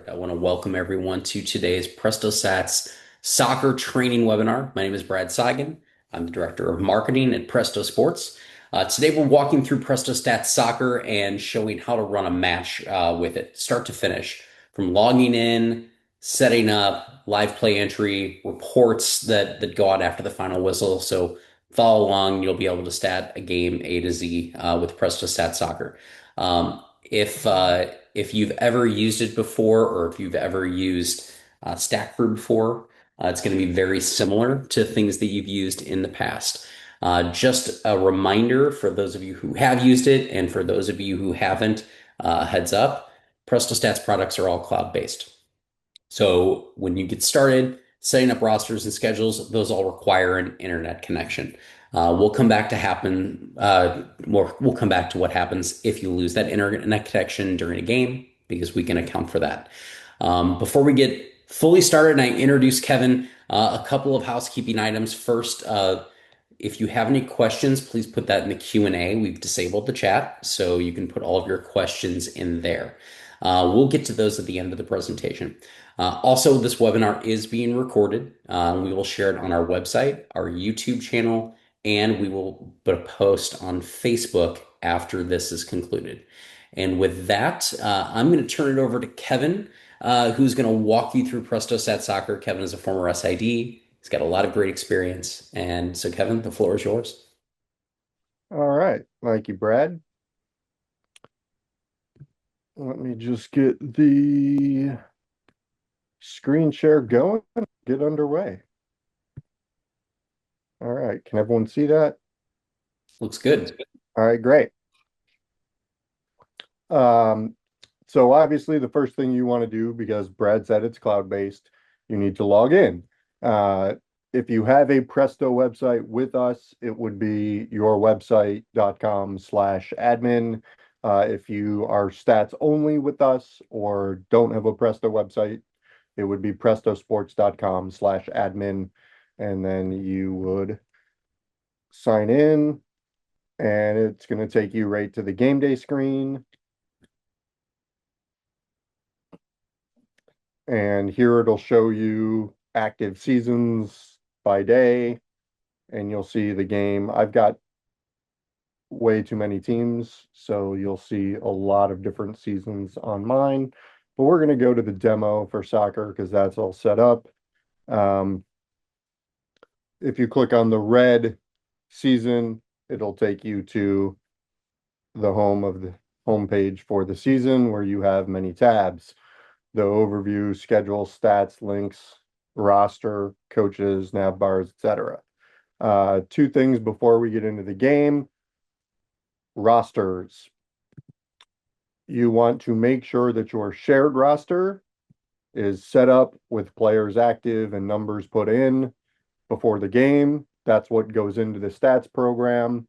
start, I want to welcome everyone to today's PrestoStats soccer training webinar. My name is Brad Seigan. I'm the Director of Marketing at Presto Sports. Today we're walking through PrestoStats soccer and showing how to run a match with it, start to finish, from logging in, setting up, live play entry, reports that go out after the final whistle. So follow along, you'll be able to stat a game A to Z with PrestoStats soccer. If you've ever used it before, or if you've ever used StatCrew before, it's going to be very similar to things that you've used in the past. Just a reminder for those of you who have used it, and for those of you who haven't, heads up, PrestoStats products are all cloud-based. So when you get started setting up rosters and schedules, those all require an internet connection. We'll come back to we'll come back to what happens if you lose that internet connection during a game, because we can account for that. Before we get fully started and I introduce Kevin, a couple of housekeeping items. First, if you have any questions, please put that in the Q&A. We've disabled the chat, so you can put all of your questions in there. We'll get to those at the end of the presentation. Also, this webinar is being recorded. We will share it on our website, our YouTube channel, and we will put a post on Facebook after this is concluded. And with that, I'm going to turn it over to Kevin, who's going to walk you through PrestoStat Soccer. Kevin is a former SID. He's got a lot of great experience. And so, Kevin, the floor is yours. All right. Thank you, Brad. Let me just get the screen share going, get underway. All right. Can everyone see that? Looks good. All right, great. So obviously the first thing you want to do, because Brad said it's cloud-based, you need to log in. If you have a Presto website with us, it would be yourwebsite.com/admin. If you are stats only with us or don't have a Presto website, it would be prestosports.com/admin. And then you would sign in, and it's going to take you right to the game day screen. And here it'll show you active seasons by day, and you'll see the game. I've got way too many teams, so you'll see a lot of different seasons on mine. But we're going to go to the demo for soccer because that's all set up. If you click on the red season, it'll take you to the home page for the season, where you have many tabs: the overview, schedule, stats, links, roster, coaches, nav bars, etc. Two things before we get into the game. Rosters. You want to make sure that your shared roster is set up with players active and numbers put in before the game. That's what goes into the stats program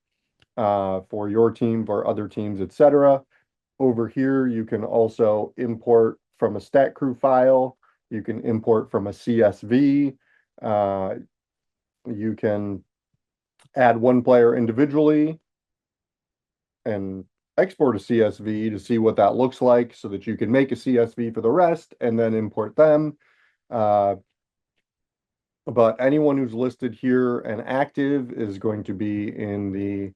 for your team, for other teams, etc. Over here, you can also import from a StatCrew file. You can import from a CSV. You can add one player individually and export a CSV to see what that looks like, so that you can make a CSV for the rest and then import them. But anyone who's listed here and active is going to be in the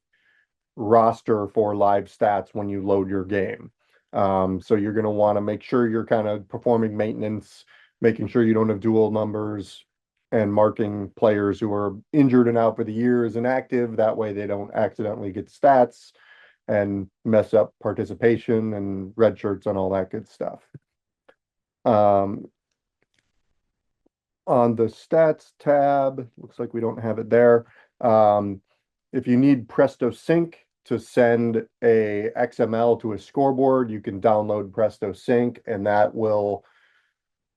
roster for live stats when you load your game. So you're going to want to make sure you're kind of performing maintenance, making sure you don't have dual numbers, and marking players who are injured and out for the year as inactive. That way they don't accidentally get stats and mess up participation and red shirts and all that good stuff. On the stats tab, looks like we don't have it there. If you need Presto Sync to send a XML to a scoreboard, you can download Presto Sync, and that will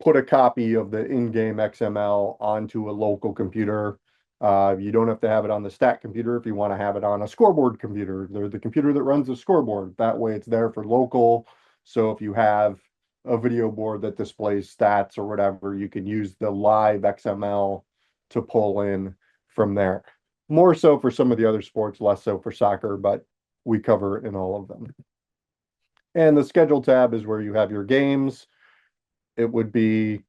put a copy of the in-game XML onto a local computer. You don't have to have it on the stat computer if you want to have it on a scoreboard computer. They're the computer that runs the scoreboard. That way it's there for local. So if you have a video board that displays stats or whatever, you can use the live XML to pull in from there. More so for some of the other sports, less so for soccer, but we cover it in all of them. And the schedule tab is where you have your games. it would be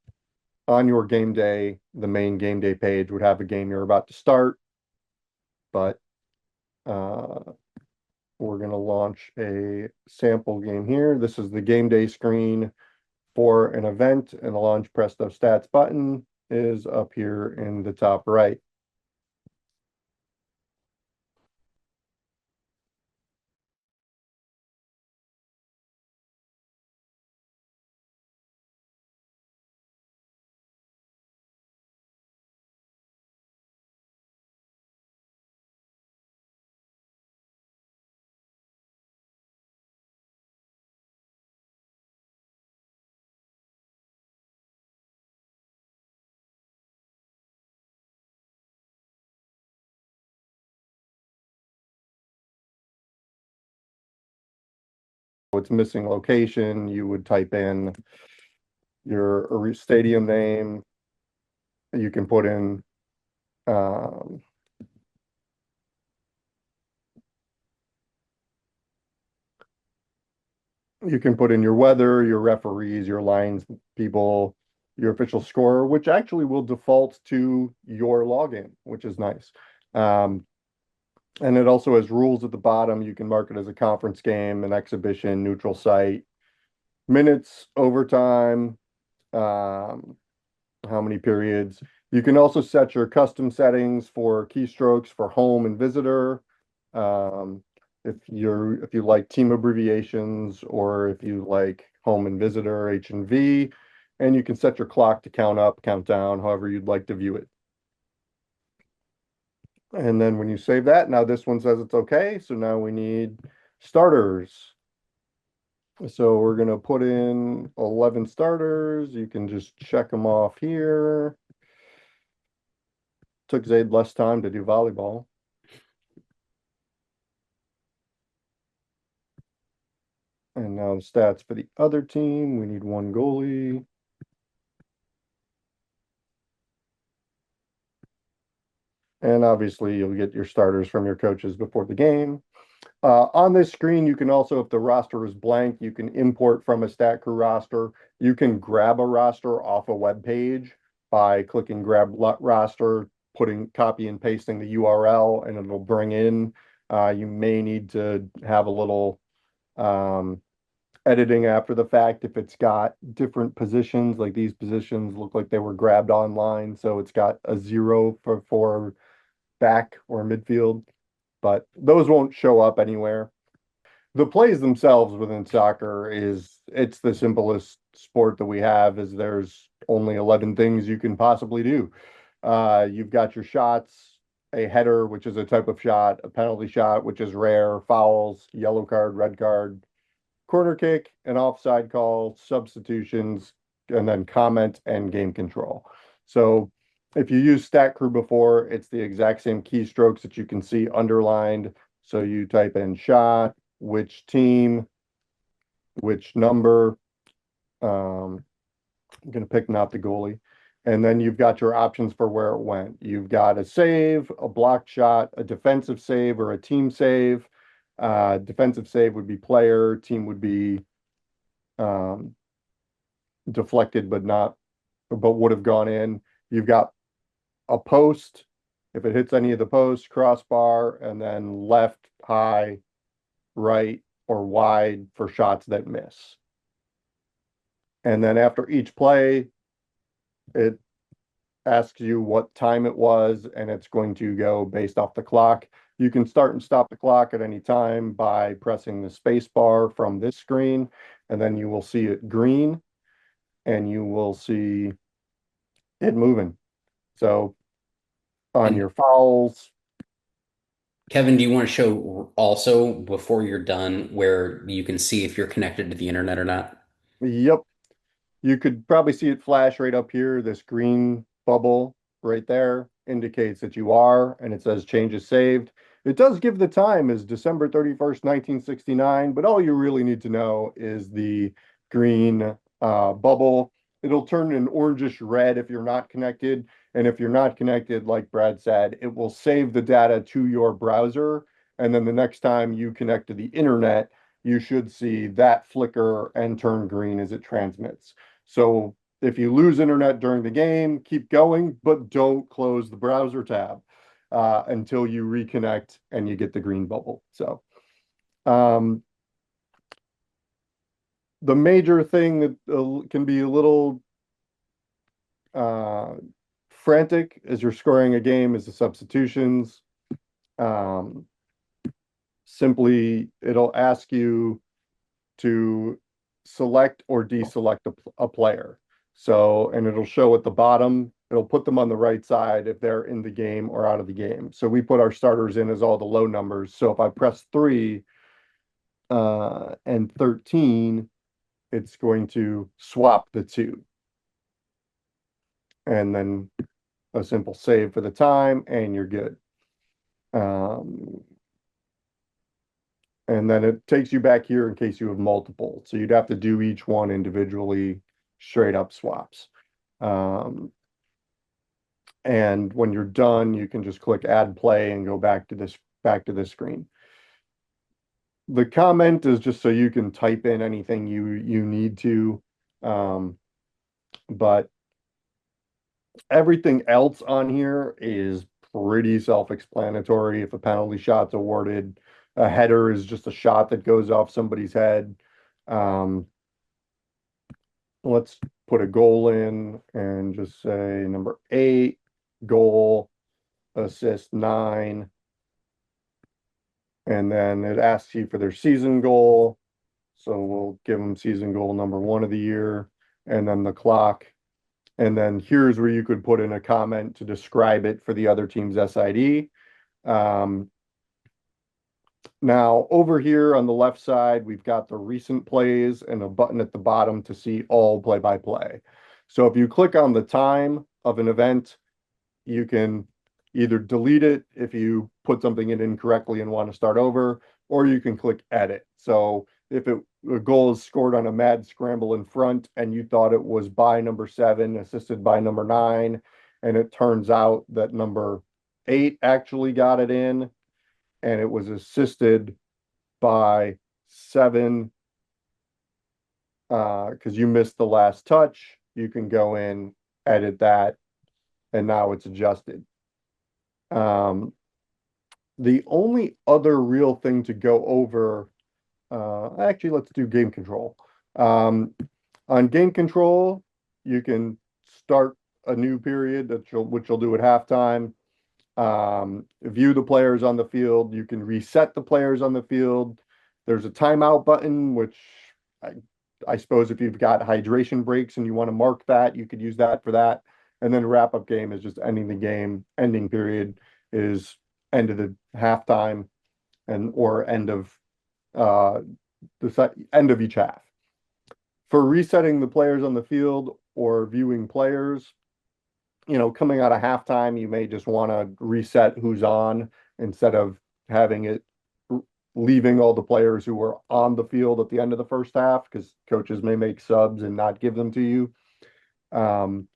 on your game day. The main game day page would have a game you're about to start, but uh, we're going to launch a sample game here. This is the game day screen for an event, and the launch PrestoStats button is up here in the top right. It's missing location. You would type in your stadium name. You can put in um, you can put in your weather, your referees, your lines people, your official scorer, which actually will default to your login, which is nice. Um, and it also has rules at the bottom. You can mark it as a conference game, an exhibition, neutral site, minutes, overtime, um, how many periods. You can also set your custom settings for keystrokes for home and visitor. Um, if you like team abbreviations or if you like home and visitor, H and V, and you can set your clock to count up, count down, however you'd like to view it. And then when you save that, now this one says it's okay. So now we need starters. So we're going to put in 11 starters. You can just check them off here. Took Zaid less time to do volleyball. And now the stats for the other team. We need one goalie. And obviously, you'll get your starters from your coaches before the game. On this screen, you can also, if the roster is blank, you can import from a Stat Crew roster. You can grab a roster off a web page by clicking grab roster, putting copy and pasting the URL, and it'll bring in. You may need to have a little um, editing after the fact if it's got different positions, like these positions look like they were grabbed online, so it's got a 0 for back or midfield, but those won't show up anywhere. The plays themselves within soccer is it's the simplest sport that we have is there's only 11 things you can possibly do. You've got your shots, a header, which is a type of shot, a penalty shot, which is rare, fouls, yellow card, red card, corner kick, an offside call, substitutions, and then comment and game control. So if you use Stat Crew before, it's the exact same keystrokes that you can see underlined. So you type in shot, which team, which number. I'm going to pick not the goalie. And then you've got your options for where it went. You've got a save, a blocked shot, a defensive save, or a team save. Defensive save would be player, team would be um, deflected but would have gone in. You've got a post, if it hits any of the posts, crossbar, and then left, high, right, or wide for shots that miss. And then after each play, it asks you what time it was, and it's going to go based off the clock. You can start and stop the clock at any time by pressing the space bar from this screen, and then you will see it green, and you will see it moving. So on And your fouls, Kevin, do you want to show also before you're done where you can see if you're connected to the internet or not? yep, you could probably see it flash right up here. This green bubble right there indicates that you are, and it says changes saved. It does give the time as December 31st, 1969, but all you really need to know is the green bubble. It'll turn an orangish red if you're not connected. And if you're not connected, like Brad said, it will save the data to your browser. And then the next time you connect to the internet, you should see that flicker and turn green as it transmits. So If you lose internet during the game, keep going, but don't close the browser tab until you reconnect and you get the green bubble. So um, the major thing that can be a little uh, frantic as you're scoring a game is the substitutions. Um, Simply, it'll ask you to select or deselect a player. So, and it'll show at the bottom, it'll put them on the right side if they're in the game or out of the game. So we put our starters in as all the low numbers. So if I press 3 and 13, it's going to swap the two. And then a simple save for the time, and you're good. Um, and then it takes you back here in case you have multiple. So you'd have to do each one individually, straight up swaps. Um, and when you're done, you can just click add play and go back to this screen. The comment is just so you can type in anything you need to. Um, but everything else on here is pretty self-explanatory. If a penalty shot's awarded, a header is just a shot that goes off somebody's head. Um, let's put a goal in and just say number 8, goal, assist 9. And then it asks you for their season goal. So we'll give them season goal number 1 of the year, and then the clock. And then here's where you could put in a comment to describe it for the other team's SID. Now, over here on the left side, we've got the recent plays and a button at the bottom to see all play-by-play. So if you click on the time of an event, you can either delete it if you put something in incorrectly and want to start over, or you can click edit. So if a goal is scored on a mad scramble in front and you thought it was by number 7, assisted by number 9, and it turns out that number 8 actually got it in, and it was assisted by 7 because you missed the last touch, you can go in, edit that, and now it's adjusted. The only other real thing to go over, actually, let's do game control. Um, on game control, you can start a new period which you'll do at halftime. View the players on the field. You can reset the players on the field. There's a timeout button, which I, I suppose if you've got hydration breaks and you want to mark that, you could use that for that. And then wrap up game is just ending the game. Ending period is end of the halftime and or end of uh, end of each half. For resetting the players on the field or viewing players, coming out of halftime, you may just want to reset who's on instead of having it leaving all the players who were on the field at the end of the first half because coaches may make subs and not give them to you. Um,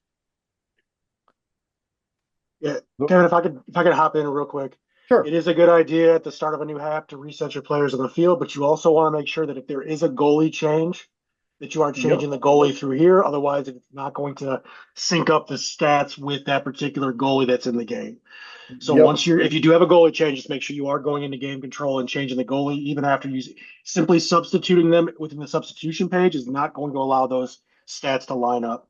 Yeah, Kevin, if I could hop in real quick. sure. It is a good idea at the start of a new half to reset your players on the field, but you also want to make sure that if there is a goalie change, that you aren't Yep. changing the goalie through here. Otherwise, it's not going to sync up the stats with that particular goalie that's in the game. So Yep. if you do have a goalie change, just make sure you are going into game control and changing the goalie, even after using simply substituting them within the substitution page is not going to allow those stats to line up.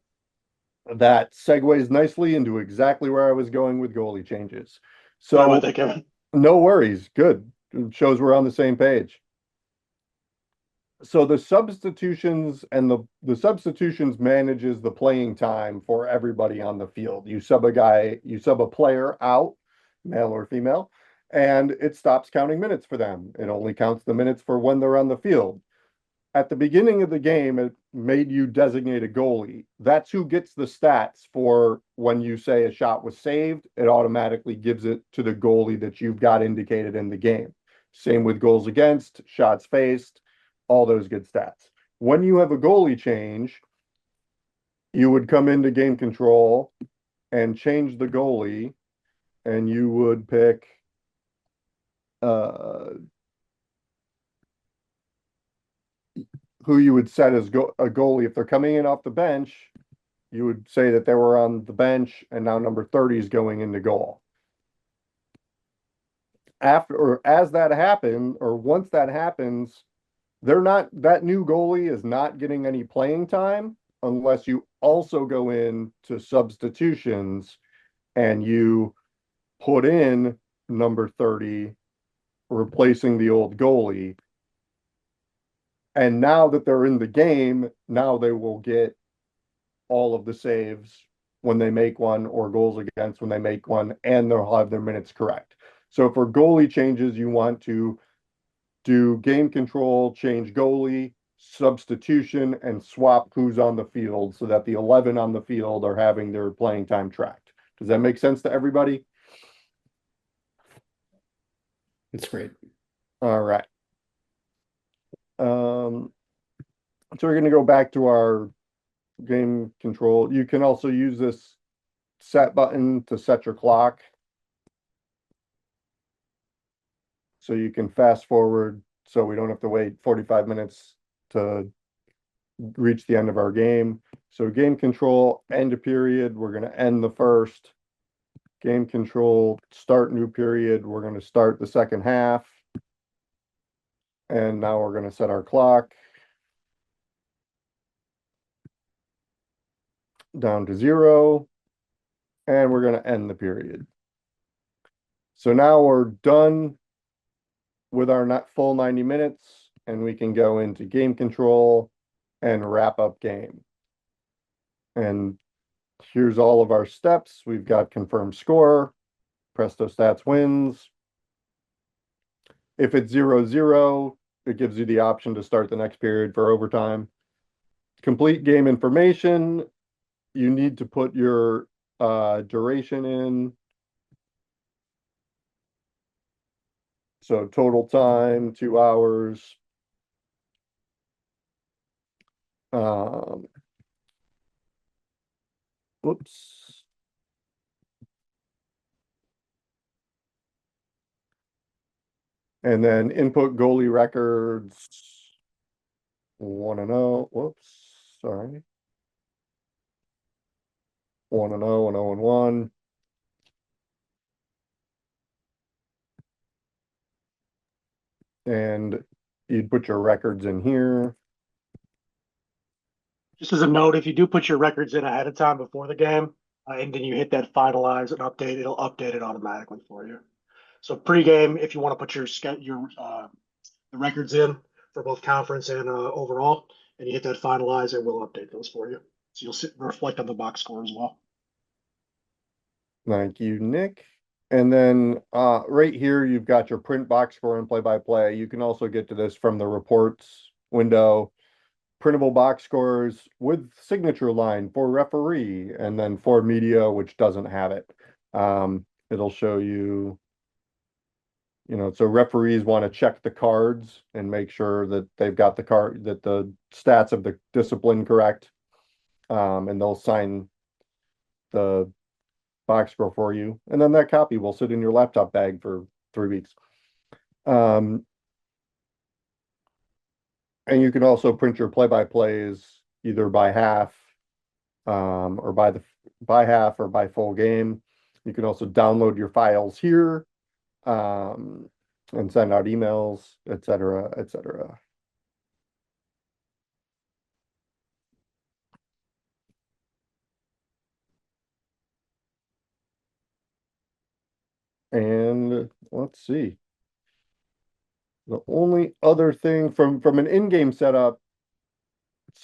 That segues nicely into exactly where I was going with goalie changes. Sorry about So that, Kevin. no worries. Good. It shows we're on the same page. So the substitutions manages the playing time for everybody on the field. You sub a player out, male or female, and it stops counting minutes for them. It only counts the minutes for when they're on the field. At the beginning of the game, it made you designate a goalie. That's who gets the stats for when you say a shot was saved. It automatically gives it to the goalie that you've got indicated in the game. Same with goals against, shots faced, all those good stats. When you have a goalie change, you would come into game control and change the goalie, and you would pick uh, who you would set as a goalie. If they're coming in off the bench, you would say that they were on the bench and now number 30 is going into goal. After or as that happened, or once that happens, that new goalie is not getting any playing time unless you also go in to substitutions and you put in number 30, replacing the old goalie. And now that they're in the game, now they will get all of the saves when they make one, or goals against when they make one, and they'll have their minutes correct. So for goalie changes, you want to do game control, change goalie, substitution, and swap who's on the field so that the 11 on the field are having their playing time tracked. Does that make sense to everybody? It's great. All right. So we're going to go back to our game control. You can also use this set button to set your clock. So you can fast forward so we don't have to wait 45 minutes to reach the end of our game. So game control, end a period. We're going to end the first. Game control, start new period. We're going to start the second half. And now we're going to set our clock down to 0. And we're going to end the period. So now we're done with our full 90 minutes, and we can go into game control and wrap up game. And here's all of our steps. We've got confirmed score, PrestoStats wins. If it's 0-0, it gives you the option to start the next period for overtime. Complete game information. You need to put your duration in. So total time, 2 hours. Whoops. And then input goalie records. 1-0. Whoops. Sorry. 1-0 and 0-1. And you'd put your records in here. Just as a note, if you do put your records in ahead of time before the game, and then you hit that finalize and update, it'll update it automatically for you. So pregame, if you want to put your the records in for both conference and overall, and you hit that finalize, it will update those for you. So you'll reflect on the box score as well. Thank you, Nick. And then right here, you've got your print box score and play-by-play. You can also get to this from the reports window. Printable box scores with signature line for referee, and then for media, which doesn't have it. It'll show you, so referees want to check the cards and make sure that they've got that the stats of the discipline correct. And they'll sign the box score for you. And then that copy will sit in your laptop bag for 3 weeks. And you can also print your play-by-plays either by half, or by half or by full game. You can also download your files here, and send out emails, etc., etc. And let's see. The only other thing from an in-game setup,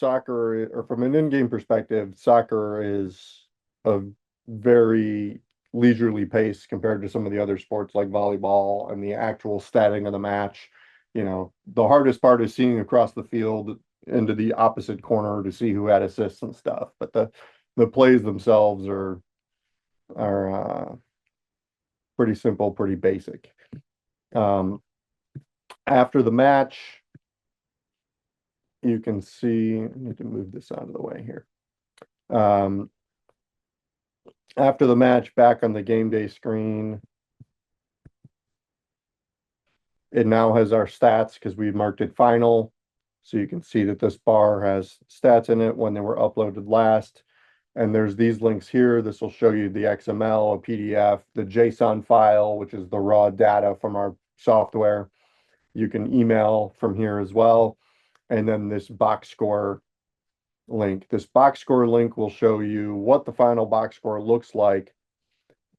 or from an in-game perspective, soccer is a very leisurely pace compared to some of the other sports like volleyball and the actual statting of the match. The hardest part is seeing across the field into the opposite corner to see who had assists and stuff. But the plays themselves are pretty simple, pretty basic. After the match, you can see, I need to move this out of the way here. After the match, back on the game day screen, it now has our stats because we marked it final. So you can see that this bar has stats in it when they were uploaded last. And there's these links here. This will show you the XML, a PDF, the JSON file, which is the raw data from our software. You can email from here as well. And then this box score link. This box score link will show you what the final box score looks like,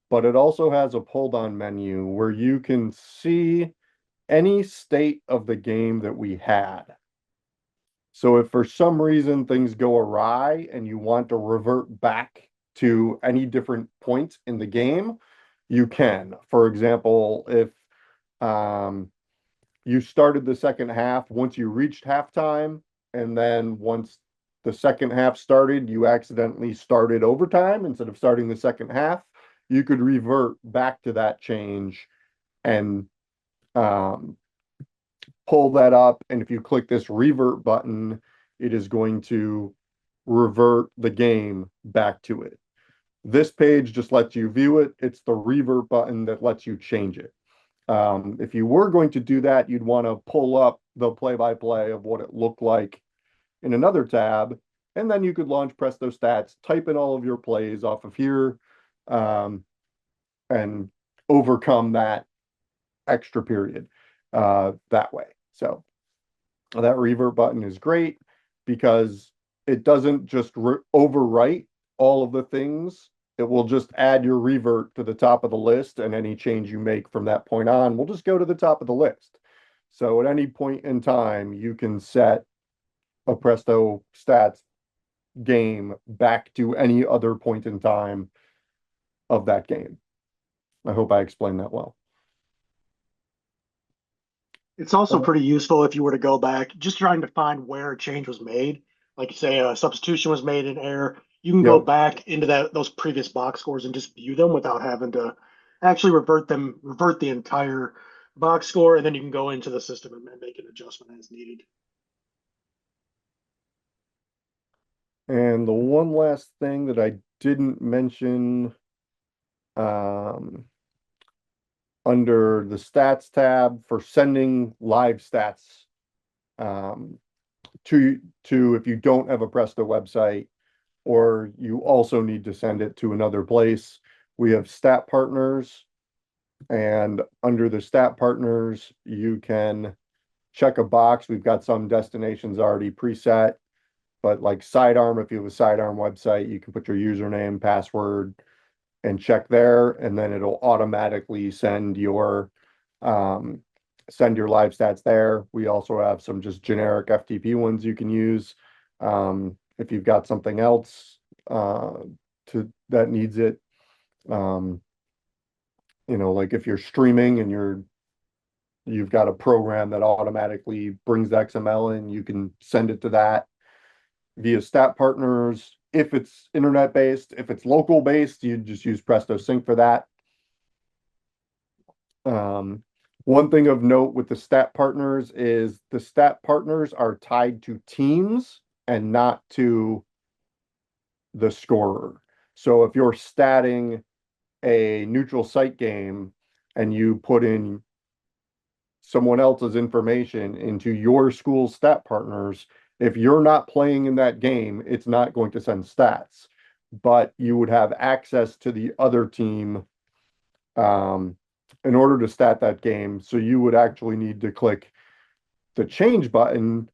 but it also has a pull down menu where you can see any state of the game that we had. So if for some reason things go awry and you want to revert back to any different point in the game, you can. For example, if um, you started the second half once you reached halftime, and then once the second half started, you accidentally started overtime instead of starting the second half, you could revert back to that change and um, pull that up. And if you click this revert button, it is going to revert the game back to it. This page just lets you view it. It's the revert button that lets you change it. If you were going to do that, you'd want to pull up the play-by-play of what it looked like in another tab, and then you could launch PrestoStats, type in all of your plays off of here, um, and overcome that extra period that way. So that revert button is great because it doesn't just overwrite all of the things. It will just add your revert to the top of the list, and any change you make from that point on will just go to the top of the list. So at any point in time, you can set a Presto Stats game back to any other point in time of that game. I hope I explained that well. It's also pretty useful if you were to go back, just trying to find where a change was made. Like say a substitution was made in error, you can go Yep. back into those previous box scores and just view them without having to actually revert the entire box score, and then you can go into the system and make an adjustment as needed. And the one last thing that I didn't mention um, under the stats tab for sending live stats um, to if you don't have a Presto website or you also need to send it to another place. We have stat partners, and under the stat partners, you can check a box. We've got some destinations already preset, but like Sidearm, if you have a Sidearm website, you can put your username, password, and check there, and then it'll automatically um, send your live stats there. We also have some just generic FTP ones you can use. If you've got something else that needs it, um, like if you're streaming and you've got a program that automatically brings the XML in, you can send it to that via stat partners. If it's internet based, if it's local based, you just use Presto Sync for that. Um, One thing of note with the stat partners is the stat partners are tied to teams and not to the scorer. So if you're statting a neutral site game and you put in someone else's information into your school's stat partners, if you're not playing in that game, it's not going to send stats, but you would have access to the other team um, in order to stat that game. So you would actually need to click the change button,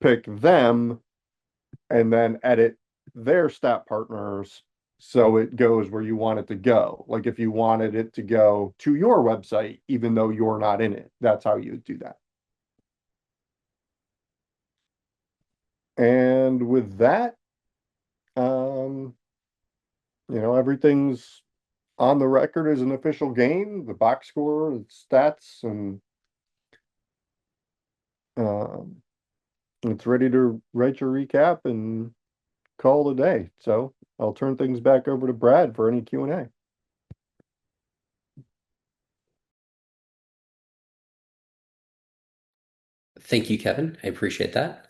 pick them, and then edit their stat partners so it goes where you want it to go. Like if you wanted it to go to your website, even though you're not in it, that's how you would do that. And with that, um, everything's on the record as an official game, the box score, the stats, and um, it's ready to write your recap and call it a day. So I'll turn things back over to Brad for any Q&A. Thank you, Kevin. I appreciate that.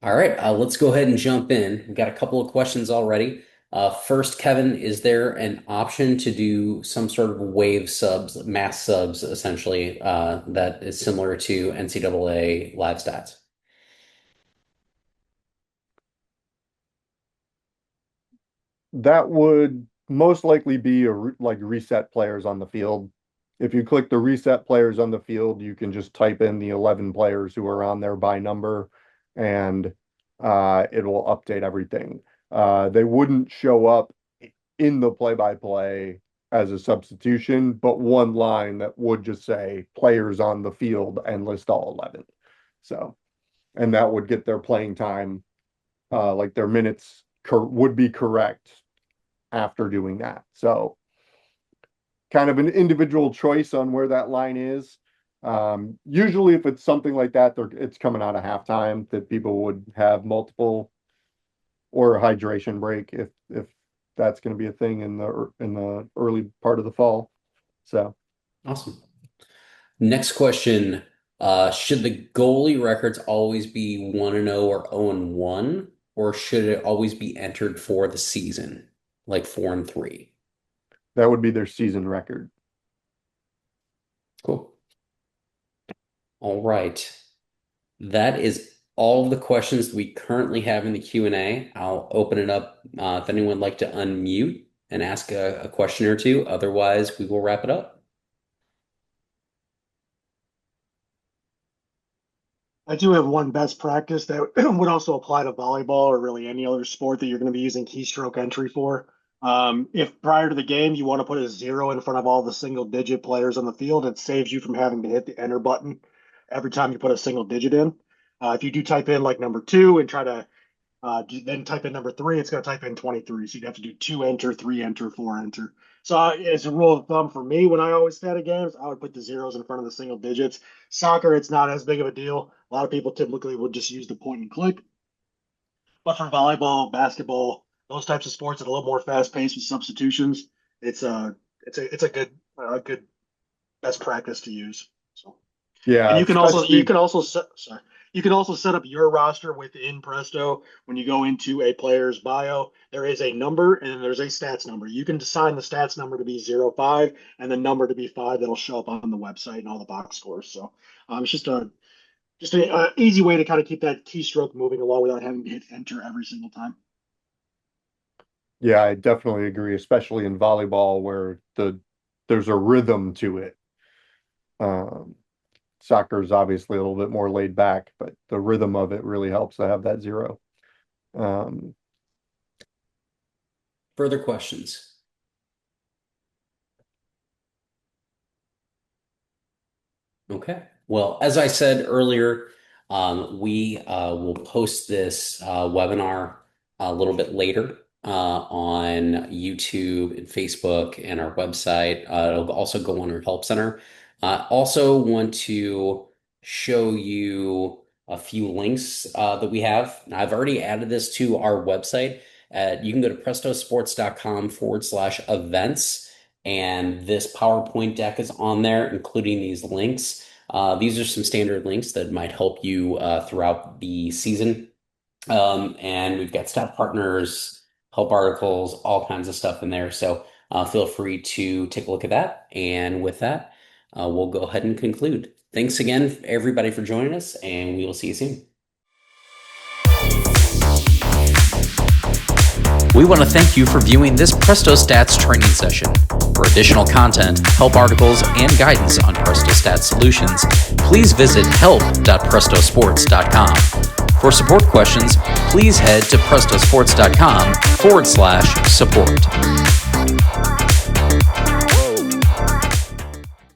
All right, let's go ahead and jump in. We've got a couple of questions already. First, Kevin, is there an option to do some sort of wave subs, mass subs, essentially, that is similar to NCAA live stats? That would most likely be like reset players on the field. If you click the reset players on the field, you can just type in the 11 players who are on there by number, and it will update everything. They wouldn't show up in the play-by-play as a substitution, but one line that would just say players on the field and list all 11. So, and that would get their playing time, like their minutes would be correct after doing that. So kind of an individual choice on where that line is. Usually if it's something like that, it's coming out of halftime that people would have multiple, or a hydration break if that's going to be a thing in the early part of the fall. So Awesome. Next question. Should the goalie records always be 1-0 or 0-1, or should it always be entered for the season, like 4-3? that would be their season record. Cool. All right. That is all of the questions we currently have in the Q&A. I'll open it up if anyone would like to unmute and ask a question or two. Otherwise, we will wrap it up. I do have one best practice that would also apply to volleyball or really any other sport that you're going to be using keystroke entry for. If prior to the game you want to put a 0 in front of all the single digit players on the field, it saves you from having to hit the enter button every time you put a single digit in. If you do type in like number 2 and try to then type in number 3, it's going to type in 23. So you'd have to do 2 enter, 3 enter, 4 enter. So as a rule of thumb for me, when I always stat games, I would put the zeros in front of the single digits. Soccer, it's not as big of a deal. A lot of people typically would just use the point and click. But for volleyball, basketball, those types of sports that are a little more fast paced with substitutions, it's a good best practice to use. So. And Yeah, you especially can also set up your roster within Presto. When you go into a player's bio, there is a number and then there's a stats number. You can assign the stats number to be 05 and the number to be 5. That'll show up on the website and all the box scores. So it's just a easy way to kind of keep that keystroke moving along without having to hit enter every single time. yeah, I definitely agree, especially in volleyball where there's a rhythm to it. Soccer is obviously a little bit more laid back, but the rhythm of it really helps to have that 0. Further questions? Okay. Well, as I said earlier, we will post this webinar a little bit later on YouTube and Facebook and our website. It'll also go on our Help Center. Also want to show you a few links that we have. Now, I've already added this to our website. You can go to prestosports.com/events. And this PowerPoint deck is on there, including these links. These are some standard links that might help you throughout the season. And we've got staff partners, help articles, all kinds of stuff in there. So feel free to take a look at that. And with that, we'll go ahead and conclude. Thanks again, everybody, for joining us, and we will see you soon. We want to thank you for viewing this PrestoStats training session. For additional content, help articles, and guidance on PrestoStats solutions, please visit help.prestosports.com. For support questions, please head to prestosports.com/support.